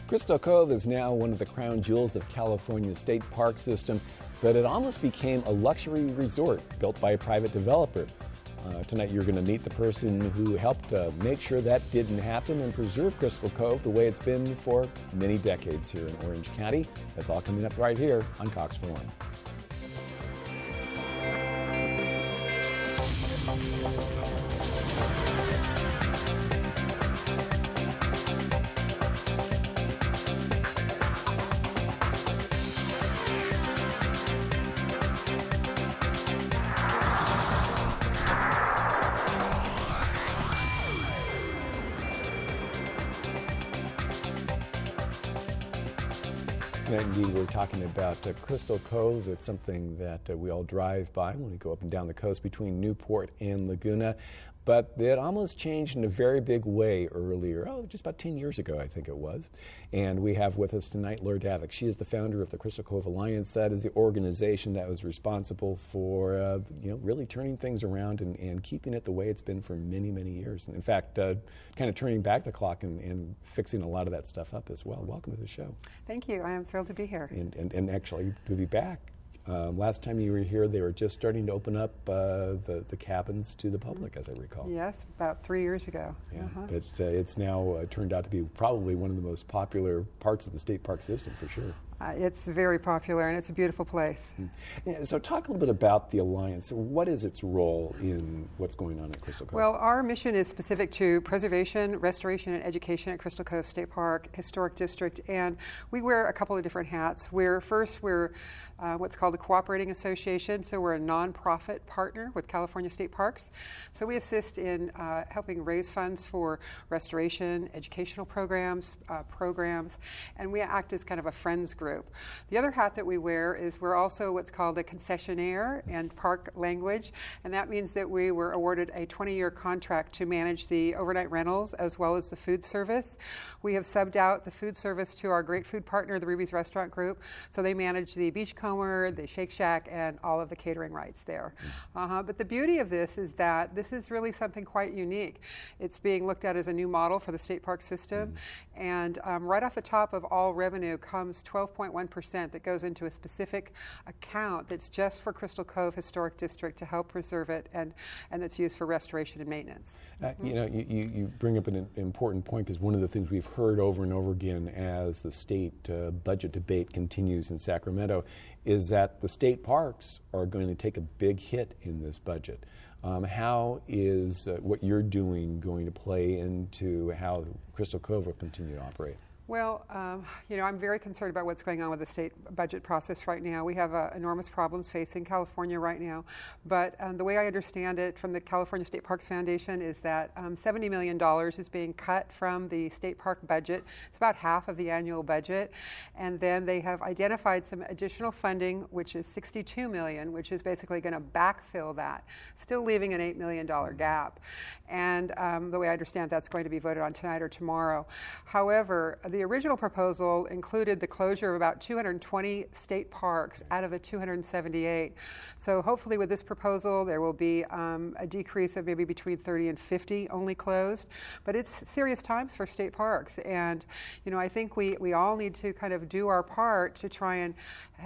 Crystal Cove is now one of the crown jewels of California's state park system, but it almost became a luxury resort built by a private developer. Tonight you're going to meet the person who helped make sure that didn't happen and preserve Crystal Cove the way it's been for many decades here in Orange County. That's all coming up right here on Cox Forum. Indeed, we're talking about Crystal Cove. It's something that we all drive by when we go up and down the coast between Newport and Laguna. But it almost changed in a very big way earlier, just about 10 years ago, I think it was. And we have with us tonight Laura Davick. She is the founder of the Crystal Cove Alliance. That is the organization that was responsible for, really turning things around and keeping it the way it's been for many, many years. And in fact, kind of turning back the clock and fixing a lot of that stuff up as well. Welcome to the show. Thank you. I am thrilled to be here. And actually, to be back. Last time you were here, they were just starting to open up the cabins to the public, as I recall. Yes, about 3 years ago. Yeah, but it's now turned out to be probably one of the most popular parts of the state park system, for sure. It's very popular, and it's a beautiful place. Yeah, so talk a little bit about the Alliance. What is its role in what's going on at Crystal Cove? Well, our mission is specific to preservation, restoration, and education at Crystal Cove State Park Historic District, and we wear a couple of different hats. We're what's called a cooperating association, so we're a nonprofit partner with California State Parks. So we assist in helping raise funds for restoration, educational programs, and we act as kind of a friends group. The other hat that we wear is we're also what's called a concessionaire in park language, and that means that we were awarded a 20-year contract to manage the overnight rentals as well as the food service. We have subbed out the food service to our great food partner, the Ruby's Restaurant Group, so they manage the Beachcomber, the Shake Shack, and all of the catering rights there. But the beauty of this is that this is really something quite unique. It's being looked at as a new model for the state park system, and right off the top of all revenue comes 12.1% that goes into a specific account that's just for Crystal Cove Historic District to help preserve it, and that's used for restoration and maintenance. You bring up an important point, because one of the things we've heard over and over again as the state budget debate continues in Sacramento is that the state parks are going to take a big hit in this budget. How is what you're doing going to play into how Crystal Cove will continue to operate? Well, I'm very concerned about what's going on with the state budget process right now. We have enormous problems facing California right now. But the way I understand it from the California State Parks Foundation is that $70 million is being cut from the state park budget. It's about half of the annual budget. And then they have identified some additional funding, which is $62 million, which is basically going to backfill that, still leaving an $8 million gap. And the way I understand it, that's going to be voted on tonight or tomorrow. However, the original proposal included the closure of about 220 state parks out of the 278. So hopefully with this proposal, there will be a decrease of maybe between 30 and 50 only closed. But it's serious times for state parks. And, I think we all need to kind of do our part to try and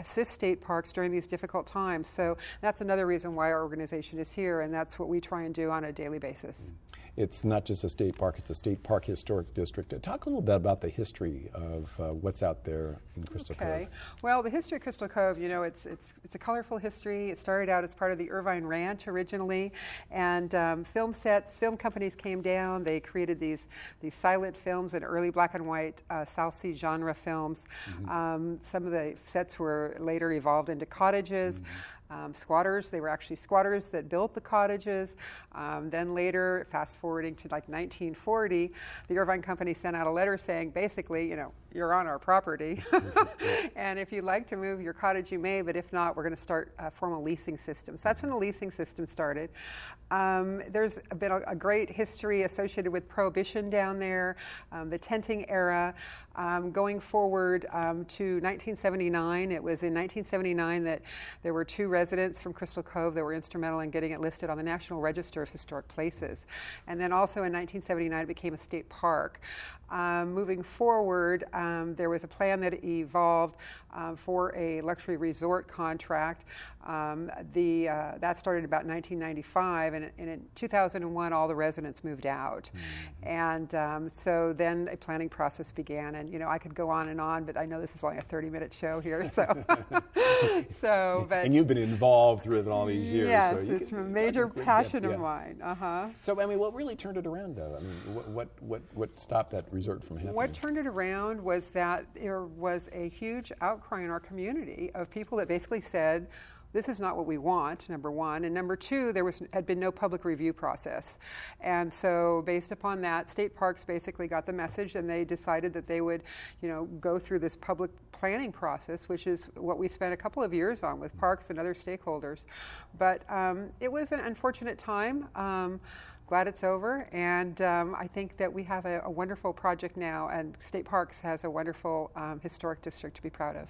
assist state parks during these difficult times. So that's another reason why our organization is here, and that's what we try and do on a daily basis. It's not just a state park, it's a state park historic district. Talk a little bit about the history of what's out there in Crystal Cove. Well, the history of Crystal Cove, it's a colorful history. It started out as part of the Irvine Ranch originally, and film companies came down. They created these silent films and early black and white South Sea genre films. Some of the sets were later evolved into cottages. Squatters, they were actually squatters that built the cottages. Then later, fast forwarding to like 1940, the Irvine Company sent out a letter saying, basically, you're on our property. And if you'd like to move your cottage, you may, but if not, we're going to start a formal leasing system. So that's when the leasing system started. There's been a great history associated with Prohibition down there, the tenting era. Going forward to 1979, it was in 1979 that there were two residents from Crystal Cove that were instrumental in getting it listed on the National Register of Historic Places. And then also in 1979, it became a state park. Moving forward, there was a plan that evolved for a luxury resort contract. That started about 1995, and in 2001, all the residents moved out. And so then a planning process began, and I could go on, but I know this is only a 30-minute show here, so. But and you've been involved through it all these years. Yes, so it's a major passion of mine. So, I mean, what really turned it around, though? I mean, what stopped that resort from happening? What turned it around was that there was a huge outcry in our community of people that basically said, this is not what we want, number one. And number two, there had been no public review process. And so based upon that, state parks basically got the message, and they decided that they would, go through this public planning process, which is what we spent a couple of years on with parks and other stakeholders. But it was an unfortunate time. Glad it's over, and I think that we have a wonderful project now, and State Parks has a wonderful historic district to be proud of.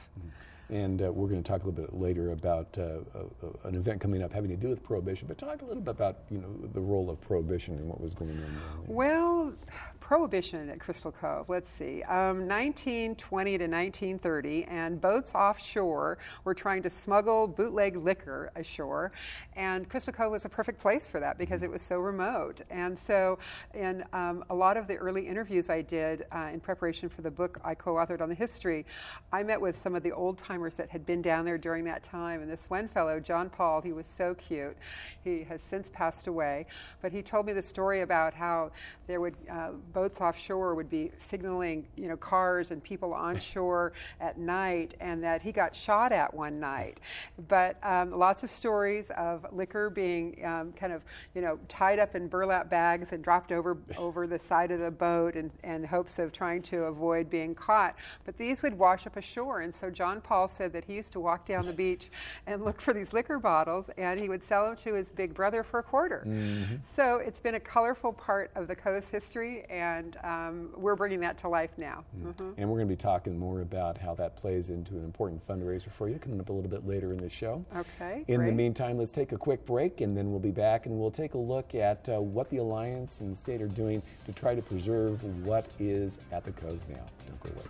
And we're going to talk a little bit later about an event coming up having to do with Prohibition, but talk a little bit about the role of Prohibition and what was going on there. Well, Prohibition at Crystal Cove, let's see, 1920 to 1930, and boats offshore were trying to smuggle bootleg liquor ashore, and Crystal Cove was a perfect place for that because it was so remote. And so in a lot of the early interviews I did in preparation for the book I co-authored on the history, I met with some of the old-timers that had been down there during that time, and this one fellow, John Paul, he was so cute. He has since passed away, but he told me the story about how there would boats offshore would be signaling, cars and people onshore at night, and that he got shot at one night. But lots of stories of liquor being tied up in burlap bags and dropped over the side of the boat in hopes of trying to avoid being caught. But these would wash up ashore, and so John Paul said that he used to walk down the beach and look for these liquor bottles, and he would sell them to his big brother for a quarter. So it's been a colorful part of the coast history, and we're bringing that to life now. And we're going to be talking more about how that plays into an important fundraiser for you coming up a little bit later in the show. Okay, In great. the meantime, let's take a quick break, and then we'll be back, and we'll take a look at what the Alliance and the state are doing to try to preserve what is at the Cove now. Don't go away.